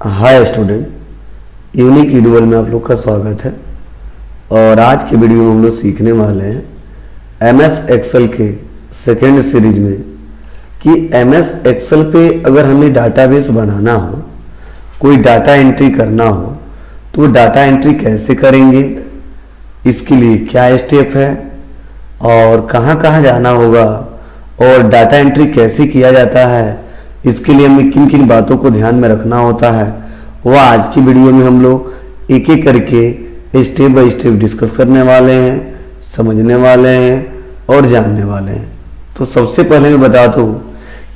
Hi student, unique ईडुअल में आप लोग का स्वागत है। और आज के वीडियो में हम लोग सीखने वाले हैं एमएस एक्सेल के सेकेंड सीरीज में कि एमएस एक्सेल पे अगर हमें डाटाबेस बनाना हो, कोई डाटा एंट्री करना हो, तो डाटा एंट्री कैसे करेंगे, इसके लिए क्या स्टेप है और कहाँ कहाँ जाना होगा और डाटा एंट्री कैसे किया जाता है, इसके लिए हमें किन किन बातों को ध्यान में रखना होता है, वह आज की वीडियो में हम लोग एक एक करके स्टेप बाय स्टेप डिस्कस करने वाले हैं, समझने वाले हैं और जानने वाले हैं। तो सबसे पहले मैं बता दूं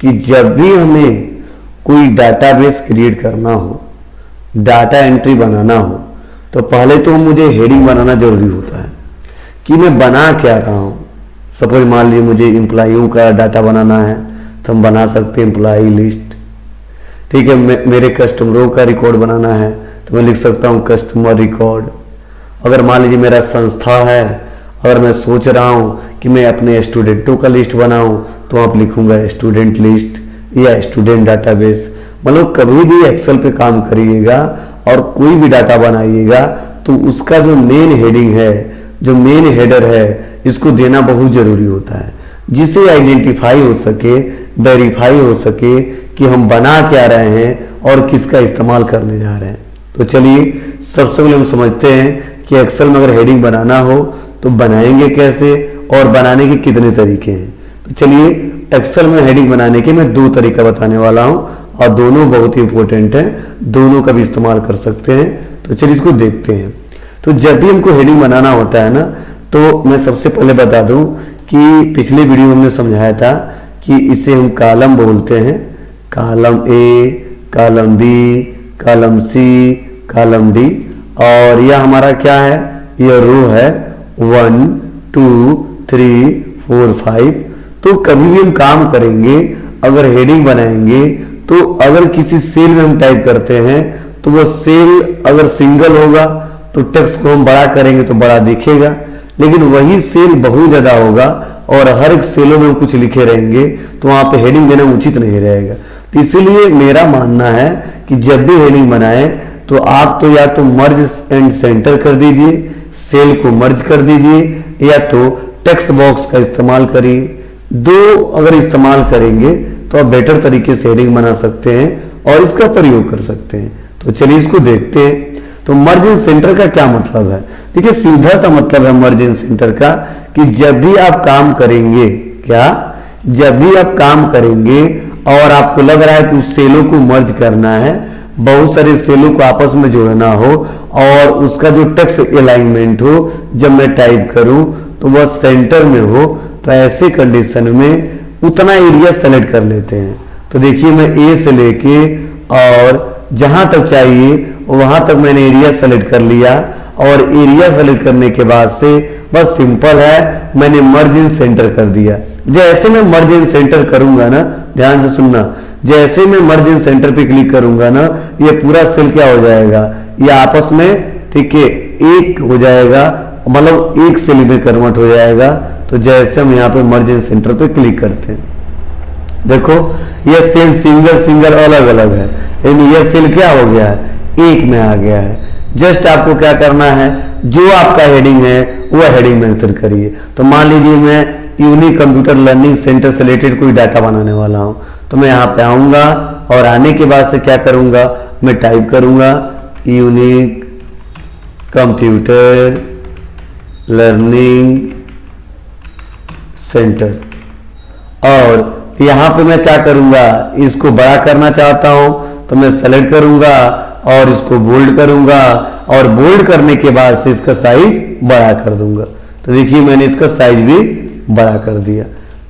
कि जब भी हमें कोई डाटाबेस क्रिएट करना हो, डाटा एंट्री बनाना हो, तो पहले तो मुझे हेडिंग बनाना जरूरी होता है कि मैं बना क्या रहा हूँ। सपोज मान लीजिए मुझे एम्प्लॉइयों का डाटा बनाना है तो हम बना सकते हैं एम्प्लॉई लिस्ट। ठीक है, मेरे कस्टमरों का रिकॉर्ड बनाना है तो मैं लिख सकता हूँ कस्टमर रिकॉर्ड। अगर मान लीजिए मेरा संस्था है, अगर मैं सोच रहा हूँ कि मैं अपने स्टूडेंटों का लिस्ट बनाऊँ तो आप लिखूंगा स्टूडेंट लिस्ट या स्टूडेंट डाटाबेस। मतलब कभी भी एक्सेल पे काम करिएगा और कोई भी डाटा बनाइएगा तो उसका जो मेन हेडिंग है, जो मेन हेडर है, इसको देना बहुत जरूरी होता है, जिसे आइडेंटिफाई हो सके, वेरीफाई हो सके कि हम बना क्या रहे हैं और किसका इस्तेमाल करने जा रहे हैं। तो चलिए सबसे पहले हम समझते हैं कि एक्सेल में अगर हेडिंग बनाना हो तो बनाएंगे कैसे और बनाने के कितने तरीके हैं। तो चलिए एक्सेल में हेडिंग बनाने के मैं 2 तरीका बताने वाला हूं और दोनों बहुत ही इंपॉर्टेंट हैं, दोनों का भी इस्तेमाल कर सकते हैं। तो चलिए इसको देखते हैं। तो जब भी हमको हेडिंग बनाना होता है ना, तो मैं सबसे पहले बता दूं कि पिछले वीडियो में हमने समझाया था कि इसे हम कॉलम बोलते हैं, column A, column B, column C, column D, और यह हमारा क्या है, यह रो है 1 2 3 4 5। तो कभी भी हम काम करेंगे, अगर हेडिंग बनाएंगे तो अगर किसी सेल में हम टाइप करते हैं तो वह सेल अगर सिंगल होगा तो टेक्स्ट को हम बड़ा करेंगे तो बड़ा दिखेगा, लेकिन वही सेल बहुत ज्यादा होगा और हर एक सेलों में हम कुछ लिखे रहेंगे तो वहां पे हेडिंग देना उचित नहीं रहेगा। तो इसीलिए मेरा मानना है कि जब भी हेडिंग बनाए तो आप तो या तो मर्ज एंड सेंटर कर दीजिए, सेल को मर्ज कर दीजिए, या तो टेक्स्ट बॉक्स का इस्तेमाल करिए। 2 अगर इस्तेमाल करेंगे तो आप बेटर तरीके से हेडिंग बना सकते हैं और इसका प्रयोग कर सकते हैं। तो चलिए इसको देखते हैं। तो मर्ज इन सेंटर का क्या मतलब है? देखिए सीधा सा मतलब है मर्ज इन सेंटर का कि जब भी आप काम करेंगे, क्या, जब भी आप काम करेंगे और आपको लग रहा है कि उस सेलों को मर्ज करना है, बहुत सारे सेलों को आपस में जोड़ना हो और उसका जो टेक्स्ट अलाइनमेंट हो, जब मैं टाइप करूं तो वह सेंटर में हो, तो ऐसे कंडीशन में उतना एरिया सेलेक्ट कर लेते हैं। तो देखिए मैं ए से लेके और जहां तक चाहिए वहां तक मैंने एरिया सेलेक्ट कर लिया और एरिया सेलेक्ट करने के बाद से बस सिंपल है, मैंने मर्ज इन सेंटर कर दिया। जैसे मैं मर्ज इन सेंटर करूंगा ना, ध्यान से सुनना, जैसे मैं मर्ज इन सेंटर पे क्लिक करूंगा ना, ये पूरा सेल क्या हो जाएगा, ये आपस में, ठीक है, एक हो जाएगा, मतलब एक सेल में कन्वर्ट हो जाएगा। तो जैसे हम यहाँ पे मर्ज इन सेंटर पे क्लिक करते हैं, देखो ये सेल सिंगल अलग अलग है, लेकिन यह सेल क्या हो गया है, एक में आ गया है। जस्ट आपको क्या करना है, जो आपका हेडिंग है वह हेडिंग मेंशन करिए। तो मान लीजिए मैं यूनिक कंप्यूटर लर्निंग सेंटर से रिलेटेड कोई डाटा बनाने वाला हूं, तो मैं यहाँ पे आऊंगा और आने के बाद से क्या करूंगा, मैं टाइप करूंगा यूनिक कंप्यूटर लर्निंग सेंटर, और यहाँ पे मैं क्या करूंगा, इसको बड़ा करना चाहता हूं तो मैं सेलेक्ट करूंगा और इसको बोल्ड करूंगा और बोल्ड करने के बाद से इसका साइज बड़ा कर दूंगा। तो देखिए मैंने इसका साइज भी बड़ा कर दिया।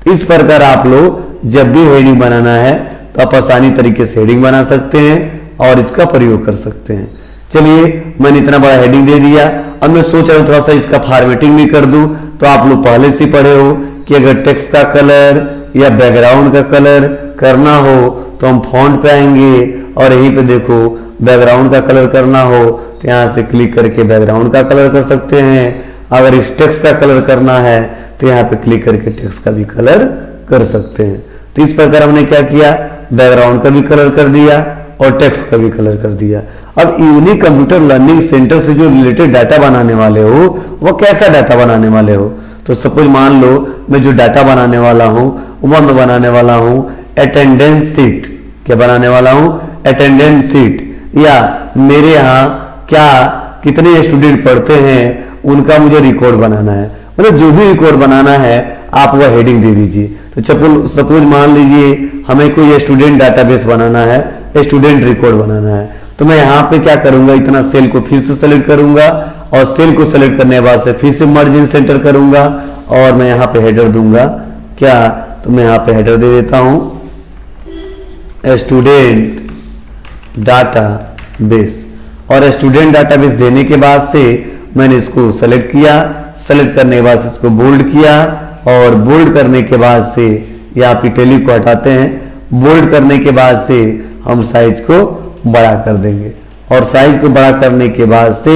इस प्रकार आप लोग जब भी हेडिंग बनाना है तो आप आसानी तरीके से हेडिंग बना सकते हैं और इसका प्रयोग कर सकते हैं। चलिए मैंने इतना बड़ा हेडिंग दे दिया, अब मैं सोच रहा हूं थोड़ा सा इसका फॉर्मेटिंग भी कर दूं। तो आप लोग पहले से पढ़े हो कि अगर टेक्स्ट का कलर या बैकग्राउंड का कलर करना हो तो हम फॉन्ट पे आएंगे और यहीं पे देखो बैकग्राउंड का कलर करना हो तो यहाँ से क्लिक करके बैकग्राउंड का कलर कर सकते हैं। अगर इस टेक्स्ट का कलर करना है तो यहाँ पे क्लिक करके टेक्स्ट का भी कलर कर सकते हैं। तो इस प्रकार हमने क्या किया, बैकग्राउंड का भी कलर कर दिया और टेक्स्ट का भी कलर कर दिया। अब यूनिक कंप्यूटर लर्निंग सेंटर से जो रिलेटेड डाटा बनाने वाले हो वो कैसा डाटा बनाने वाले हो, तो सपोज मान लो मैं जो डाटा बनाने वाला हूँ वह मैं बनाने वाला हूँ अटेंडेंस सीट। क्या बनाने वाला हूँ? Attendance seat. या मेरे यहाँ क्या कितने स्टूडेंट पढ़ते हैं उनका मुझे रिकॉर्ड बनाना है, मतलब जो भी रिकॉर्ड बनाना है आप वह हेडिंग दे दीजिए। तो सपोज मान लीजिए हमें कोई स्टूडेंट डाटाबेस बनाना है, स्टूडेंट रिकॉर्ड बनाना है, तो मैं यहाँ पे क्या करूंगा, इतना सेल को फिर से सेलेक्ट करूंगा और सेल को सेलेक्ट करने के बाद से फिर से मर्ज इन सेंटर करूंगा और मैं यहाँ पे हेडर दूंगा। क्या? तो मैं यहाँ पे हेडर दे देता हूं स्टूडेंट डाटाबेस, और स्टूडेंट डाटाबेस देने के बाद से मैंने इसको सेलेक्ट किया, सेलेक्ट करने के बाद से इसको बोल्ड किया और बोल्ड करने के बाद से यहाँ पे इटैलिक को हटाते हैं, बोल्ड करने के बाद से हम साइज को बड़ा कर देंगे और साइज को बड़ा करने के बाद से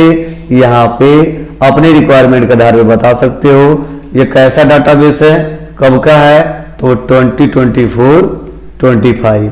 यहाँ पे अपने रिक्वायरमेंट के आधार पे बता सकते हो ये कैसा डाटाबेस है, कब का है, तो 2024-25,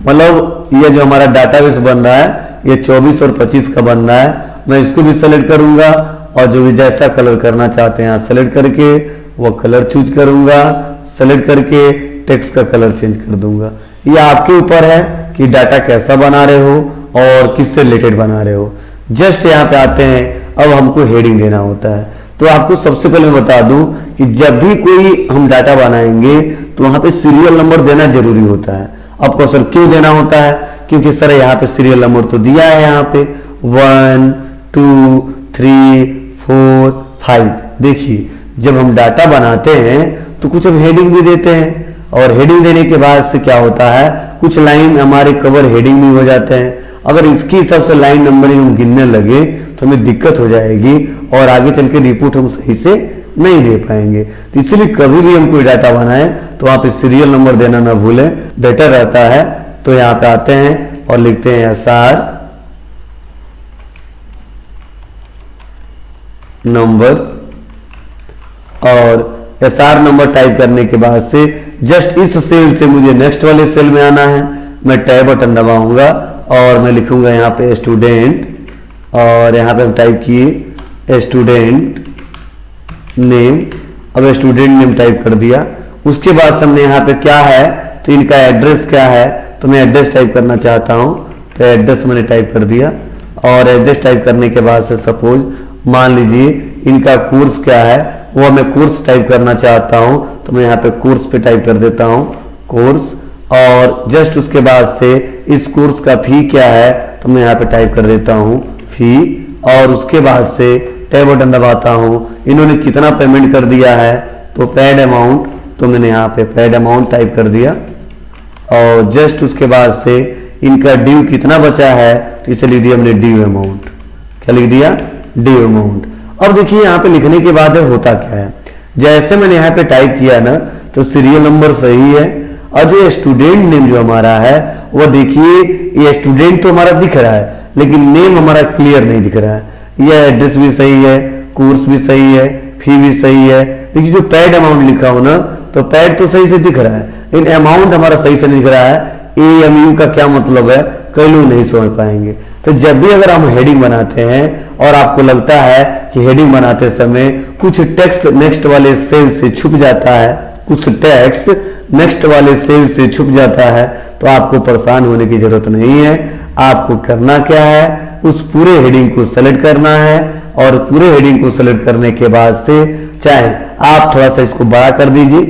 मतलब ये जो हमारा डाटाबेस बन रहा है ये 24 और 25 का बन रहा है। मैं इसको भी सेलेक्ट करूंगा और जो भी जैसा कलर करना चाहते हैं सेलेक्ट करके वो कलर चूज करूंगा, सेलेक्ट करके टेक्स्ट का कलर चेंज कर दूंगा। ये आपके ऊपर है कि डाटा कैसा बना रहे हो और किससे रिलेटेड बना रहे हो। जस्ट यहाँ पे आते हैं, अब हमको हेडिंग देना होता है। तो आपको सबसे पहले मैं बता दूं कि जब भी कोई हम डाटा बनाएंगे तो वहां पे सीरियल नंबर देना जरूरी होता है। आपको सर क्यों देना होता है? क्योंकि सर यहाँ पे सीरियल नंबर तो दिया है, यहाँ पे 1 2 3 4 5। देखिए जब हम डाटा बनाते हैं तो कुछ हम हेडिंग भी देते हैं और हेडिंग देने के बाद से क्या होता है, कुछ लाइन हमारे कवर हेडिंग भी हो जाते हैं। अगर इसकी हिसाब से लाइन नंबरिंग हम गिनने लगे तो हमें दिक्कत हो जाएगी और आगे चल के रिपोर्ट हम सही से नहीं दे पाएंगे। तो इसलिए कभी भी हम कोई डाटा बनाएं तो वहां पे सीरियल नंबर देना ना भूलें, बेटर रहता है। तो यहाँ पे आते हैं और लिखते हैं SR नंबर, और SR नंबर टाइप करने के बाद से जस्ट इस सेल से मुझे नेक्स्ट वाले सेल में आना है। मैं टैब बटन दबाऊंगा और मैं लिखूंगा यहाँ पे स्टूडेंट, और यहाँ पे हम टाइप किए स्टूडेंट नेम। अब स्टूडेंट नेम टाइप कर दिया। उसके बाद हमने यहाँ पे क्या है, तो इनका एड्रेस क्या है, तो मैं एड्रेस टाइप करना चाहता हूँ, तो एड्रेस मैंने टाइप कर दिया। और एड्रेस टाइप करने के बाद से सपोज मान लीजिए इनका कोर्स क्या है, वो मैं कोर्स टाइप करना चाहता हूं, तो मैं यहाँ पे कोर्स पे टाइप कर देता हूं कोर्स। और जस्ट उसके बाद से इस कोर्स का फी क्या है, तो मैं यहाँ पे टाइप कर देता हूं फी। और उसके बाद से टैब बटन दबाता हूं, इन्होंने कितना पेमेंट कर दिया है, तो पेड अमाउंट, तो मैंने यहाँ पे पेड अमाउंट टाइप कर दिया। और जस्ट उसके बाद से इनका ड्यू कितना बचा है, तो इसे लिख दिया हमने ड्यू अमाउंट। क्या लिख दिया? Due amount. अब देखिए यहाँ पे लिखने के बाद होता क्या है, जैसे मैंने यहाँ पे टाइप किया ना, तो सीरियल नंबर सही है और जो स्टूडेंट नेम जो हमारा है वो देखिए ये स्टूडेंट तो हमारा दिख रहा है लेकिन नेम हमारा क्लियर नहीं दिख रहा है। ये एड्रेस भी सही है, कोर्स भी सही है, फी भी सही है, लेकिन जो पेड अमाउंट लिखा हो ना, तो पेड तो सही से दिख रहा है लेकिन अमाउंट हमारा सही से नहीं दिख रहा है। AMU का क्या मतलब है, कई लोग नहीं समझ पाएंगे। तो जब भी अगर हम हेडिंग बनाते हैं और आपको लगता है कि हेडिंग बनाते समय कुछ टेक्स्ट नेक्स्ट वाले सेल से छुप जाता है, कुछ टेक्स्ट नेक्स्ट वाले सेल से छुप जाता है, तो आपको परेशान होने की जरूरत नहीं है। आपको करना क्या है, उस पूरे हेडिंग को सेलेक्ट करना है और पूरे हेडिंग को सेलेक्ट करने के बाद से चाहे आप थोड़ा सा इसको बड़ा कर दीजिए,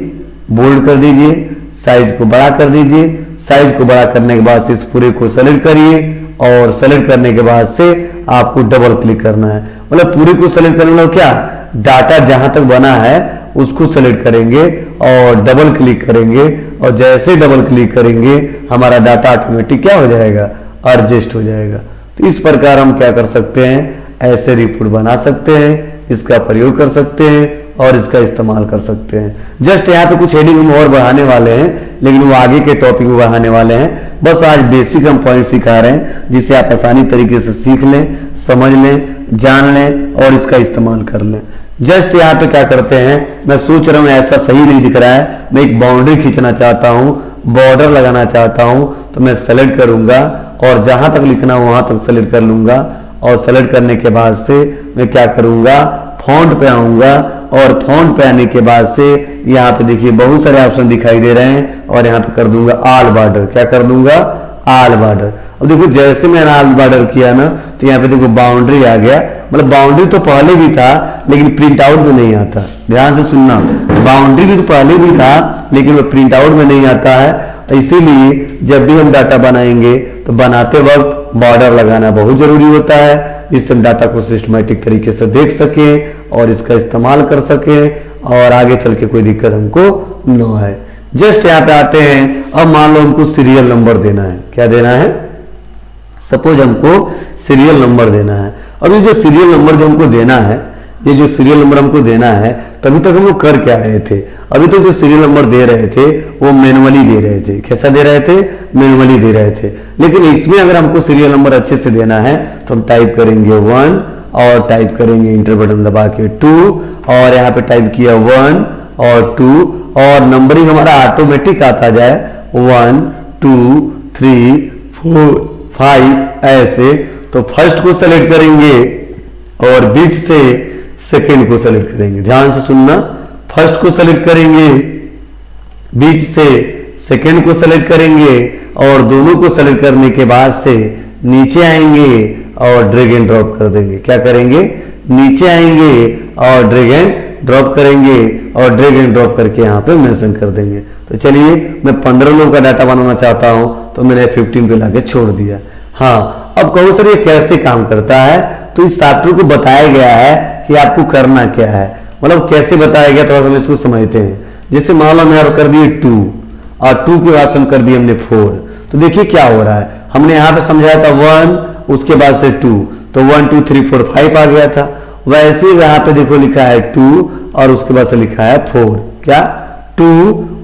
बोल्ड कर दीजिए, साइज को बड़ा कर दीजिए। साइज को बड़ा करने के बाद से इस पूरे को सेलेक्ट करिए और सेलेक्ट करने के बाद से आपको डबल क्लिक करना है। मतलब पूरे को सेलेक्ट करने में क्या, डाटा जहां तक बना है उसको सेलेक्ट करेंगे और डबल क्लिक करेंगे, और जैसे डबल क्लिक करेंगे हमारा डाटा ऑटोमेटिक क्या हो जाएगा, एडजस्ट हो जाएगा। तो इस प्रकार हम क्या कर सकते हैं, ऐसे रिपोर्ट बना सकते हैं, इसका प्रयोग कर सकते हैं और इसका इस्तेमाल कर सकते हैं। जस्ट यहाँ पे कुछ हेडिंग हम और बढ़ाने वाले हैं लेकिन वो आगे के टॉपिक में बढ़ाने वाले हैं। बस आज बेसिक हम पॉइंट सिखा रहे हैं जिसे आप आसानी तरीके से सीख लें, समझ लें, जान लें और इसका इस्तेमाल कर लें। जस्ट यहाँ पे क्या करते हैं, मैं सोच रहा हूँ ऐसा सही नहीं दिख रहा है, मैं एक बाउंड्री खींचना चाहता हूँ, बॉर्डर लगाना चाहता हूं तो मैं सेलेक्ट करूंगा और जहां तक लिखना हो वहां तक सेलेक्ट कर लूंगा। और सेलेक्ट करने के बाद से मैं क्या करूंगा, फॉन्ट पे आऊंगा और फॉन्ट पे आने के बाद से यहाँ पे देखिए बहुत सारे ऑप्शन दिखाई दे रहे हैं और यहाँ पे कर दूंगा ऑल बॉर्डर। क्या कर दूंगा, ऑल बॉर्डर। अब देखो जैसे मैंने ऑल बॉर्डर किया ना तो यहाँ पे देखो बाउंड्री आ गया, मतलब बाउंड्री तो पहले भी था लेकिन प्रिंट आउट में नहीं आता। ध्यान से सुनना, बाउंड्री भी तो पहले भी था लेकिन वो प्रिंट आउट में नहीं आता है। इसीलिए जब भी हम डाटा बनाएंगे तो बनाते वक्त बॉर्डर लगाना बहुत जरूरी होता है, जिससे हम डाटा को सिस्टमेटिक तरीके से देख सके और इसका इस्तेमाल कर सके और आगे चल के कोई दिक्कत हमको न आए। जस्ट यहाँ पे आते हैं, अब मान लो हमको सीरियल नंबर देना है। क्या देना है, सपोज हमको सीरियल नंबर देना है। अब ये जो सीरियल नंबर जो हमको देना है, ये जो सीरियल नंबर हमको देना है, तभी तक हम लोग कर क्या रहे थे, अभी तक जो सीरियल नंबर दे रहे थे वो मैनुअली दे रहे थे। कैसा दे रहे थे, मैनुअली दे रहे थे। लेकिन इसमें अगर हमको सीरियल नंबर अच्छे से देना है तो हम टाइप करेंगे 1 और टाइप करेंगे इंटर बटन दबा के 2 और यहाँ पे टाइप किया 1 और 2 और नंबरिंग हमारा ऑटोमेटिक आता जाए 1 2 3 4 5 ऐसे। तो फर्स्ट को सेलेक्ट करेंगे और बीच से सेकंड को सेलेक्ट करेंगे। ध्यान से सुनना, फर्स्ट को सेलेक्ट करेंगे, बीच से सेकंड को सेलेक्ट करेंगे और दोनों को सेलेक्ट करने के बाद से नीचे आएंगे और ड्रैग एंड ड्रॉप कर देंगे। क्या करेंगे, नीचे आएंगे और ड्रैग एंड ड्रॉप करेंगे और ड्रैग एंड ड्रॉप करके यहाँ पे मेंशन कर देंगे। तो चलिए मैं 15 लोगों का डाटा बनाना चाहता हूं तो मैंने 15 पे लाके छोड़ दिया। हाँ, अब कहो सर ये कैसे काम करता है, तो इस सॉफ्टवेयर को बताया गया है कि आपको करना क्या है, मतलब कैसे बताया गया, थोड़ा सा हम इसको समझते हैं। जैसे मान लो हमने कर दिए 2 और 2 के बाद हम कर दिए हमने 4। तो देखिए क्या हो रहा है, हमने यहाँ पे समझाया था 1 उसके बाद से 2 तो 1 2 3 4 5 आ गया था। वैसे ही यहाँ पे देखो लिखा है 2 और उसके बाद से लिखा है 4। क्या 2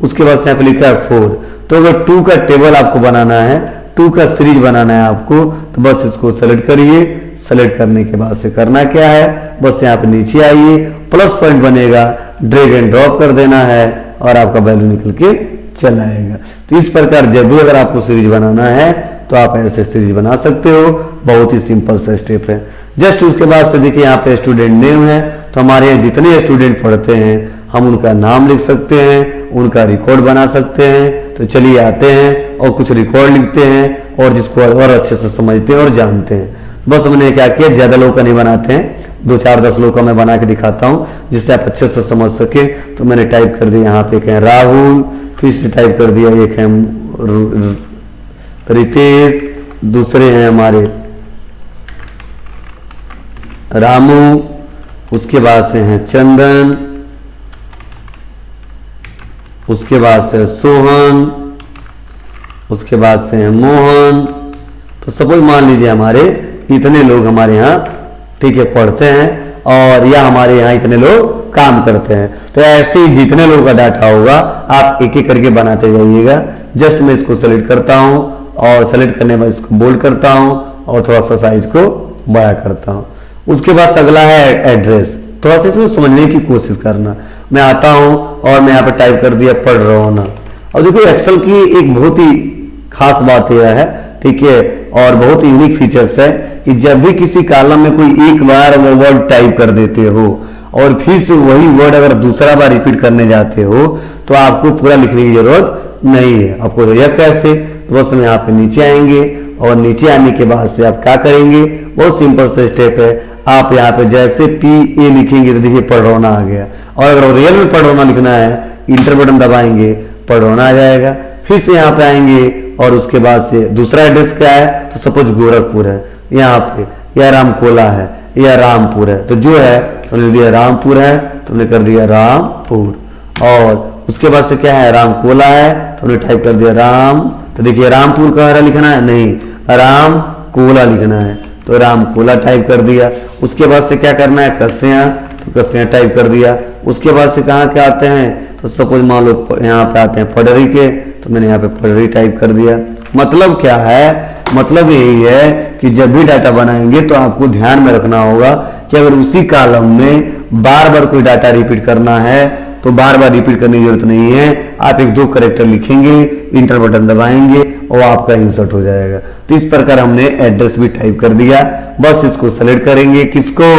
उसके बाद से यहाँ पे लिखा है 4। तो अगर 2 का टेबल आपको बनाना है, 2 का सीरीज बनाना है आपको, तो बस इसको सेलेक्ट करिए। सेलेक्ट करने के बाद से करना क्या है, बस यहाँ पे नीचे आइए, प्लस पॉइंट बनेगा, ड्रैग एंड ड्रॉप कर देना है और आपका वैल्यू निकल के चला आएगा। तो इस प्रकार जब भी अगर आपको सीरीज बनाना है तो आप ऐसे सीरीज बना सकते हो। बहुत ही सिंपल सा स्टेप है। जस्ट उसके बाद से देखिए यहाँ पे स्टूडेंट नेम है, तो हमारे यहाँ जितने स्टूडेंट पढ़ते हैं हम उनका नाम लिख सकते हैं, उनका रिकॉर्ड बना सकते हैं। तो चलिए आते हैं और कुछ रिकॉर्ड लिखते हैं और जिसको और अच्छे से समझते हैं और जानते हैं। बस हमने क्या किया, ज्यादा लोग का नहीं बनाते हैं, 2 4 10 लोग का मैं बना के दिखाता हूं जिससे आप अच्छे से समझ सके। तो मैंने टाइप कर दिया यहाँ पे एक है राहुल, फिर से टाइप कर दिया एक है रितेश, दूसरे हैं हमारे रामू, उसके बाद से हैं चंदन, उसके बाद से सोहन, उसके बाद से हैं मोहन। तो सपोज मान लीजिए हमारे इतने लोग हमारे यहाँ ठीक है पढ़ते हैं और या हमारे यहाँ इतने लोग काम करते हैं। तो ऐसे ही जितने लोगों का डाटा होगा आप एक एक करके बनाते जाइएगा। जस्ट मैं इसको सेलेक्ट करता हूँ और सेलेक्ट करने के बाद इसको बोल्ड करता हूँ और थोड़ा सा साइज को बड़ा करता हूँ। उसके बाद अगला है एड्रेस, थोड़ा सा इसमें समझने की कोशिश करना। मैं आता हूँ और मैं यहाँ पे टाइप कर दिया पढ़ रहा हूँ ना। अब देखो एक्सेल की एक बहुत ही खास बात यह है, ठीक है, और बहुत ही यूनिक फीचर्स है कि जब भी किसी कॉलम में कोई एक बार वो वर्ड टाइप कर देते हो और फिर से वही वर्ड अगर दूसरा बार रिपीट करने जाते हो तो आपको पूरा लिखने की जरूरत नहीं है। आपको यह कैसे, तो बस हम यहाँ पे नीचे आएंगे और नीचे आने के बाद से आप क्या करेंगे, बहुत सिंपल से स्टेप है। आप यहाँ पे जैसे PA लिखेंगे तो देखिए पढ़रौना आ गया, और अगर रियल में पढ़रौना लिखना है इंटर बटन दबाएंगे पढ़रौना आ जाएगा। फिर से यहाँ पे आएंगे और उसके बाद से दूसरा एड्रेस क्या है, तो सपोज गोरखपुर है, यहाँ पे या रामकोला है या रामपुर है, तो जो है तो हमने दिया रामपुर है तो हमने कर दिया रामपुर। और उसके बाद से क्या है रामकोला है तो हमने टाइप कर दिया राम। तो देखिए रामपुर का लिखना है नहीं, राम कोला लिखना है, तो रामकोला टाइप कर दिया। उसके बाद से क्या करना है कस्या, तो कस्या टाइप कर दिया। उसके बाद से कहाँ के आते हैं, तो सपोज मान लो यहाँ पे आते हैं पडरी के, तो मैंने यहाँ पे पडरी टाइप कर दिया। मतलब क्या है, मतलब यही है कि जब भी डाटा बनाएंगे तो आपको ध्यान में रखना होगा कि अगर उसी कॉलम में बार बार कोई डाटा रिपीट करना है तो बार बार रिपीट करने की जरूरत नहीं है। आप एक दो करेक्टर लिखेंगे, इंटर बटन दबाएंगे और आपका इंसर्ट हो जाएगा। तो इस प्रकार हमने एड्रेस भी टाइप कर दिया। बस इसको सेलेक्ट करेंगे, किसको,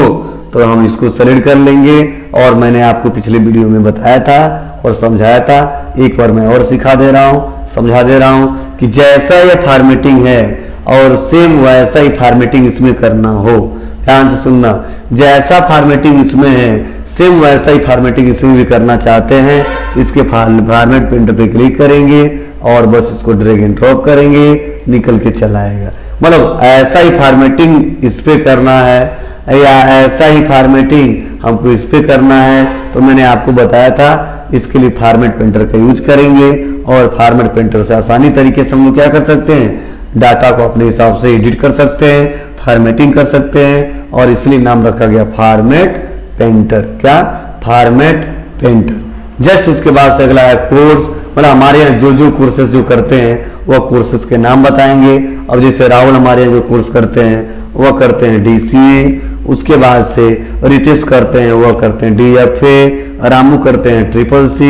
तो हम इसको सेलेक्ट कर लेंगे। और मैंने आपको पिछले वीडियो में बताया था और समझाया था, एक बार मैं और सिखा दे रहा हूं, समझा दे रहा हूं कि जैसा ये फॉर्मेटिंग है और सेम वैसा ही फॉर्मेटिंग इसमें करना हो। ध्यान से सुनना, जैसा फॉर्मेटिंग इसमें है सेम वैसा ही फॉर्मेटिंग इसमें भी करना चाहते हैं तो इसके फॉर्मेट प्रिंटर पे क्लिक करेंगे और बस इसको ड्रैग एंड ड्रॉप करेंगे, निकल के चला आएगा। मतलब ऐसा ही फॉर्मेटिंग इस पे करना है या ऐसा ही फॉर्मेटिंग हमको इस पे करना है, तो मैंने आपको बताया था इसके लिए फॉर्मेट प्रिंटर का यूज करेंगे। और फॉर्मेट प्रिंटर से आसानी तरीके से हम लोग क्या कर सकते हैं, डाटा को अपने हिसाब से एडिट कर सकते हैं, फॉर्मेटिंग कर सकते हैं। और इसलिए नाम रखा गया फॉर्मेट पेंटर। क्या, फॉर्मेट पेंटर। जस्ट उसके बाद से अगला है कोर्स। मतलब हमारे यहाँ जो जो कोर्सेज जो करते हैं वह कोर्सेज के नाम बताएंगे। अब जैसे राहुल हमारे यहाँ जो कोर्स करते हैं वह करते हैं DCA, उसके बाद से रितेश करते हैं वह करते हैं DFA, रामू करते हैं CCC,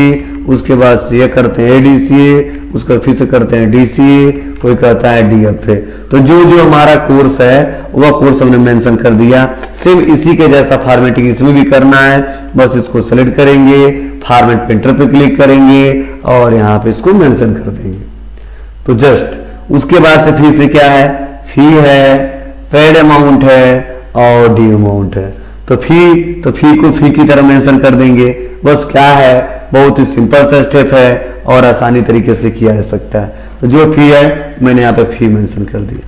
उसके बाद से ये करते हैं ADCA, उसका फिर से करते हैं DCA, कोई कहता है DFA। तो जो जो हमारा कोर्स है वह कोर्स हमने मेंशन कर दिया। सेम इसी के जैसा फॉर्मेटिंग इसमें भी करना है। बस इसको सेलेक्ट करेंगे, फॉर्मेट प्रिंटर पे क्लिक करेंगे और यहाँ पे इसको मेंशन कर देंगे। तो जस्ट उसके बाद से फिर से क्या है, फी है, पेड अमाउंट है और डी अमाउंट है। तो फी को फी की तरह मेंशन कर देंगे। बस क्या है, बहुत ही सिंपल सा स्टेप है और आसानी तरीके से किया जा सकता है। तो जो फी है मैंने यहाँ पे फी मेंशन कर दिया,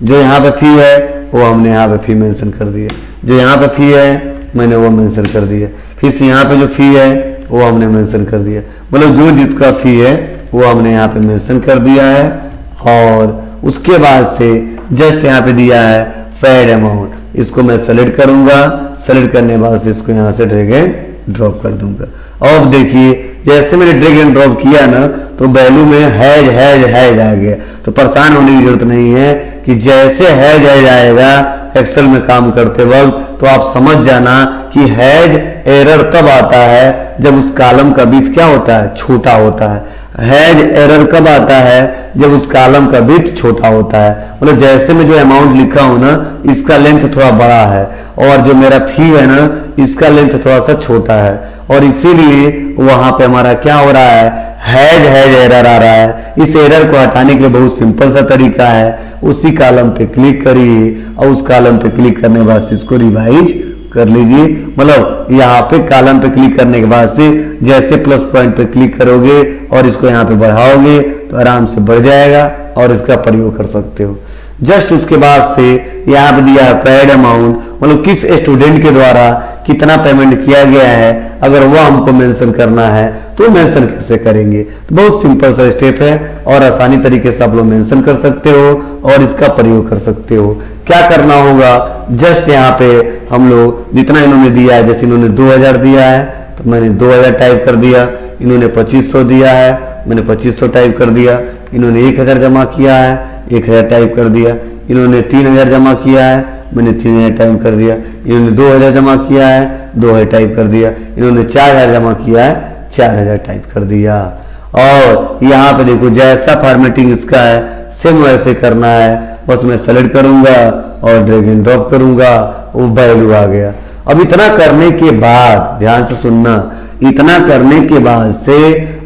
जो यहाँ पे फी है वो हमने यहाँ पे फी मेंशन कर दिया, जो यहाँ पे फी है मैंने वो मेंशन कर दिया, फिर से यहाँ पे जो फी है वो हमने मेंशन कर दिया। मतलब जो जिसका फी है वो हमने यहाँ पे मेंशन कर दिया है। और उसके बाद से जस्ट यहाँ पे दिया है पेड अमाउंट, इसको मैं सेलेक्ट करूंगा, सेलेक्ट करने के बाद से इसको यहाँ से ड्रैग एंड ड्रॉप कर दूंगा। और देखिए जैसे मैंने ड्रैग एंड ड्रॉप किया ना तो वैल्यू में हैज आ गया। तो परेशान होने की जरूरत नहीं है कि जैसे हैज आएगा एक्सेल में काम करते वक्त तो आप समझ जाना कि हैज एरर तब आता है जब उस कॉलम का बिट क्या होता है, छोटा होता है। हैज एरर कब आता है, जब उस कॉलम का बिट छोटा होता है। मतलब जैसे मैं जो अमाउंट लिखा हूं ना इसका लेंथ थोड़ा बड़ा है और जो मेरा फी है ना इसका लेंथ थोड़ा सा छोटा है और इसीलिए वहां पे हमारा क्या हो रहा है, हैज एरर आ रहा है। इस एरर को हटाने के लिए बहुत सिंपल सा तरीका है, उसी कॉलम पे क्लिक करिए और उस कॉलम पे क्लिक करने के बाद से इसको रिवाइज कर लीजिए। मतलब यहाँ पे कॉलम पे क्लिक करने के बाद से जैसे प्लस पॉइंट पे क्लिक करोगे और इसको यहाँ पे बढ़ाओगे तो आराम से बढ़ जाएगा और इसका प्रयोग कर सकते हो। जस्ट उसके बाद से यहाँ पे दिया है पेड अमाउंट, मतलब किस स्टूडेंट के द्वारा कितना पेमेंट किया गया है, अगर वो हमको मेंशन करना है तो मेंशन कैसे करेंगे। तो बहुत सिंपल सा स्टेप है और आसानी तरीके से आप लोग मेंशन कर सकते हो और इसका प्रयोग कर सकते हो। क्या करना होगा, जस्ट यहाँ पे हम लोग जितना इन्होंने दिया है, जैसे इन्होंने 2000 दिया है तो मैंने 2000 टाइप कर दिया, इन्होंने 2500 दिया है मैंने 2500 टाइप कर दिया, इन्होंने 1000 जमा किया है 1000 टाइप कर दिया, इन्होंने 3000 जमा किया है मैंने 3000 टाइप कर दिया, इन्होंने 2000 जमा किया है 2000 टाइप कर दिया, इन्होंने 4000 जमा किया है 4000 टाइप कर दिया। और यहाँ पे देखो जैसा फॉर्मेटिंग इसका है सेम वैसे करना है। बस मैं सेलेक्ट करूंगा और ड्रैग एंड ड्रॉप करूंगा, वो वैल्यू आ गया। अब इतना करने के बाद ध्यान से सुनना, इतना करने के बाद से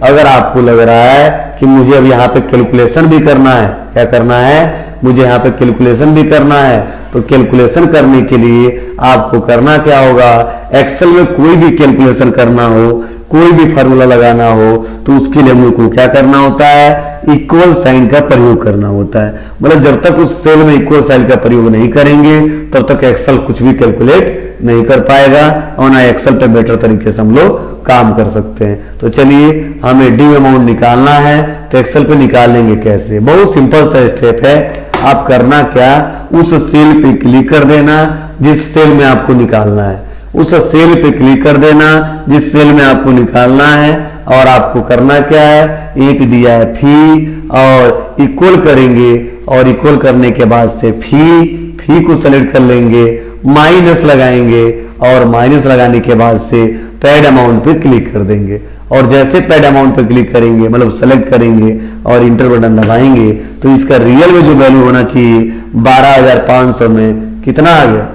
अगर आपको लग रहा है कि मुझे अब यहाँ पे कैलकुलेशन भी करना है, क्या करना है, मुझे यहाँ पे कैलकुलेशन भी करना है, तो कैलकुलेशन करने के लिए आपको करना क्या होगा, एक्सेल में कोई भी कैलकुलेशन करना हो, कोई भी फार्मूला लगाना हो तो उसके लिए हम लोग को क्या करना होता है, इक्वल साइन का प्रयोग करना होता है। मतलब जब तक उस सेल में इक्वल साइन का प्रयोग नहीं करेंगे तब तक एक्सेल कुछ भी कैलकुलेट नहीं कर पाएगा और ना एक्सेल पे बेटर तरीके से हम लोग काम कर सकते हैं। तो चलिए हमें डी अमाउंट निकालना है तो एक्सेल पे निकाल लेंगे कैसे, बहुत सिंपल सा स्टेप है। आप करना क्या, उस सेल पे क्लिक कर देना जिस सेल में आपको निकालना है, उस सेल पे क्लिक कर देना जिस सेल में आपको निकालना है और आपको करना क्या है, एक दिया है फी और इक्वल करेंगे और इक्वल करने के बाद से फी को सेलेक्ट कर लेंगे, माइनस लगाएंगे और माइनस लगाने के बाद से पेड अमाउंट पे क्लिक कर देंगे और जैसे पेड अमाउंट पे क्लिक करेंगे, मतलब सेलेक्ट करेंगे और इंटर बटन दबाएंगे, तो इसका रियल में जो वैल्यू होना चाहिए 12,500 में कितना आ गया,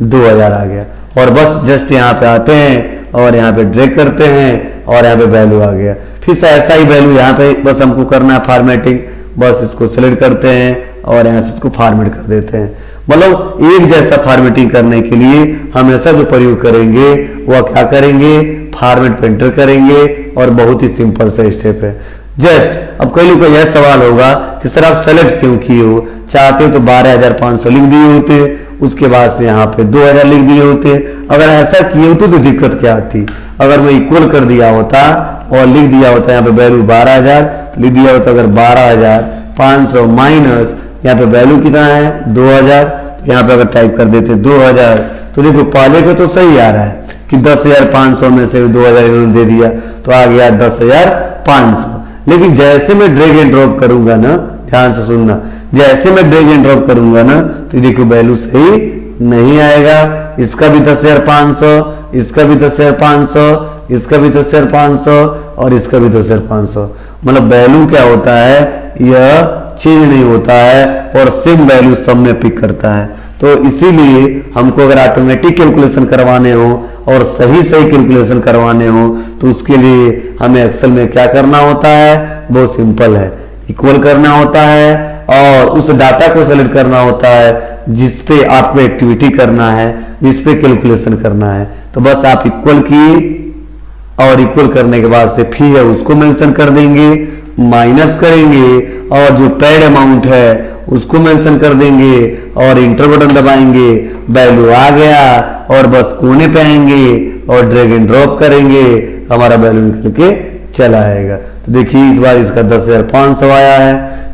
2,000 आ गया। और बस जस्ट यहाँ पे आते हैं और यहाँ पे ड्रैग करते हैं और यहाँ पे वैल्यू आ गया। फिर से ऐसा ही वैल्यू यहाँ पे बस हमको करना है फॉर्मेटिंग, बस इसको सिलेक्ट करते हैं और यहाँ से इसको फॉर्मेट कर देते हैं। मतलब एक जैसा फॉर्मेटिंग करने के लिए हमेशा जो प्रयोग करेंगे वह क्या करेंगे, फॉर्मेट पे एंटर करेंगे और बहुत ही सिंपल सा स्टेप है। जस्ट अब कई लोगों का यह सवाल होगा कि सर आप सेलेक्ट क्यों किए हो, चाहते हो तो 12,500 लिख दिए होते, उसके बाद से यहाँ पे 2,000 लिख दिए होते। अगर ऐसा किए होते तो दिक्कत क्या आती, अगर मैं इक्वल कर दिया होता और लिख दिया होता यहाँ पे वैल्यू 12,000 तो लिख दिया होता अगर 12,500 माइनस यहाँ पे वैल्यू कितना है 2,000, तो यहाँ पे अगर टाइप कर देते 2,000 तो देखो पहले को तो सही आ रहा है कि 10,500 में से 2,000 इन्होंने दे दिया तो आ गया 10,500। लेकिन जैसे मैं ड्रैग एंड ड्रॉप करूंगा ना, ध्यान से सुनना, जैसे मैं ड्रैग एंड ड्रॉप करूंगा ना तो देखो वैल्यू सही नहीं आएगा। इसका भी 10,500, इसका भी 10,500, इसका भी 10,500 और इसका भी 10,500। मतलब वैल्यू क्या होता है, यह चेंज नहीं होता है और सेम वैल्यू सब में पिक करता है। तो इसीलिए हमको अगर ऑटोमेटिक कैलकुलेशन करवाने हो और सही सही कैलकुलेशन करवाने हो तो उसके लिए हमें एक्सेल में क्या करना होता है, बहुत सिंपल है, इक्वल करना होता है और उस डाटा को सेलेक्ट करना होता है जिसपे आपको एक्टिविटी करना है, जिसपे कैलकुलेशन करना है। तो बस आप इक्वल की और इक्वल करने के बाद से फी है उसको मेंशन कर देंगे, माइनस करेंगे और जो पेड अमाउंट है उसको मेंशन कर देंगे और इंटर बटन दबाएंगे, वैल्यू आ गया और बस कोने पे आएंगे और ड्रैग एंड ड्रॉप करेंगे, हमारा वैल्यू निकल के चला आएगा। तो देखिए इस बार इसका 10,500 आया है,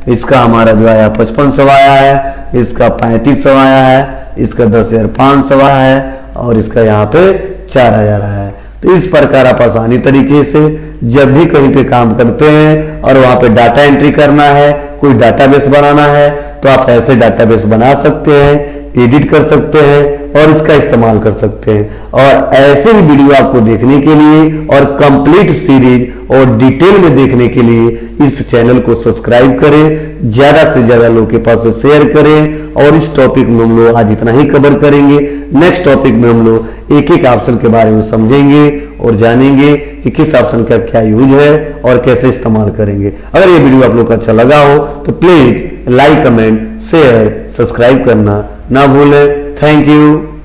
इसका हमारा जो आया 5500 आया है, इसका 3500 आया है, इसका 10,500 आया है और इसका यहाँ पे 4,000 आया है। तो इस प्रकार आप आसानी तरीके से जब भी कहीं पे काम करते हैं और वहां पे डाटा एंट्री करना है, कोई डाटाबेस बनाना है तो आप ऐसे डाटाबेस बना सकते हैं, एडिट कर सकते हैं और इसका इस्तेमाल कर सकते हैं। और ऐसे ही वीडियो आपको देखने के लिए और कंप्लीट सीरीज और डिटेल में देखने के लिए इस चैनल को सब्सक्राइब करें, ज्यादा से ज्यादा लोगों के पास शेयर करें। और इस टॉपिक में हम लोग आज इतना ही कवर करेंगे। नेक्स्ट टॉपिक में हम लोग एक एक ऑप्शन के बारे में समझेंगे और जानेंगे कि किस ऑप्शन का क्या यूज है और कैसे इस्तेमाल करेंगे। अगर ये वीडियो आप लोग को अच्छा लगा हो तो please like, comment, share, subscribe करना ना भूलें। Thank you.